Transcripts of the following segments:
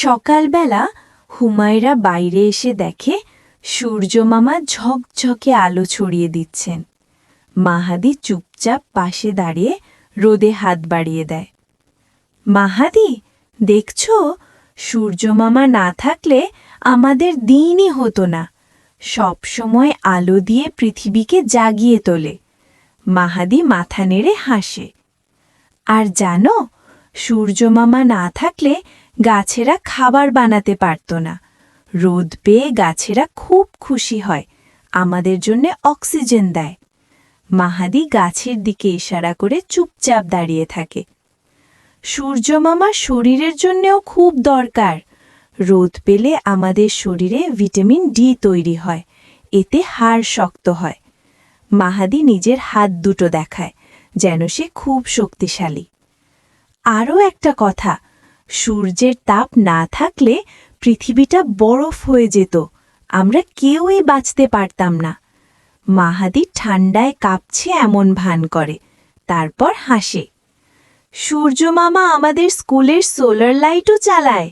সকালবেলা হুমায়রা বাইরে এসে দেখে সূর্যমামা ঝকঝকে আলো ছড়িয়ে দিচ্ছেন। মাহাদি চুপচাপ পাশে দাঁড়িয়ে রোদে হাত বাড়িয়ে দেয়। মাহাদি, দেখছ, সূর্যমামা না থাকলে আমাদের দিনই হতো না। সব সময় আলো দিয়ে পৃথিবীকে জাগিয়ে তোলে। মাহাদি মাথা নেড়ে হাসে। আর জানো, সূর্যমামা না থাকলে গাছেরা খাবার বানাতে পারত না। রোদ পেয়ে গাছেরা খুব খুশি হয়, আমাদের জন্য অক্সিজেন দেয়। মাহাদি গাছের দিকে ইশারা করে চুপচাপ দাঁড়িয়ে থাকে। সূর্যমামা শরীরের জন্যও খুব দরকার। রোদ পেলে আমাদের শরীরে ভিটামিন ডি তৈরি হয়, এতে হাড় শক্ত হয়। মাহাদি নিজের হাত দুটো দেখায়, যেন সে খুব শক্তিশালী। আরও একটা কথা, সূর্যের তাপ না থাকলে পৃথিবীটা বরফ হয়ে যেত, আমরা কেউই বাঁচতে পারতাম না। মাহাদি ঠান্ডায় কাঁপছে এমন ভান করে, তারপর হাসে। সূর্যমামা আমাদের স্কুলের সোলার লাইটও চালায়।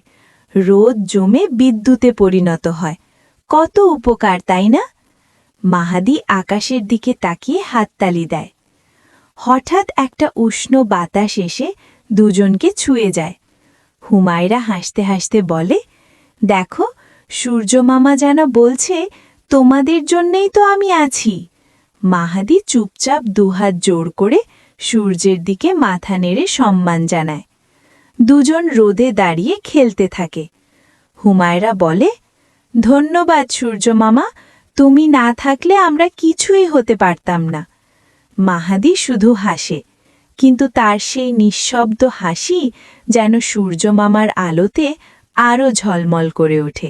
রোদ জমে বিদ্যুতে পরিণত হয়, কত উপকার, তাই না? মাহাদি আকাশের দিকে তাকিয়ে হাততালি দেয়। হঠাৎ একটা উষ্ণ বাতাস এসে দুজনকে ছুঁয়ে যায়। হুমায়রা হাসতে হাসতে বলে, দেখো, সূর্যমামা যেন বলছে, তোমাদের জন্যেই তো আমি আছি। মাহাদি চুপচাপ দুহাত জোড় করে সূর্যের দিকে মাথা নেড়ে সম্মান জানায়। দুজন রোদে দাঁড়িয়ে খেলতে থাকে। হুমায়রা বলে, ধন্যবাদ সূর্যমামা, তুমি না থাকলে আমরা কিছুই হতে পারতাম না। মাহাদি শুধু হাসে, কিন্তু তার সেই নিঃশব্দ হাসি যেন সূর্যমামার আলোতে আরও ঝলমল করে ওঠে।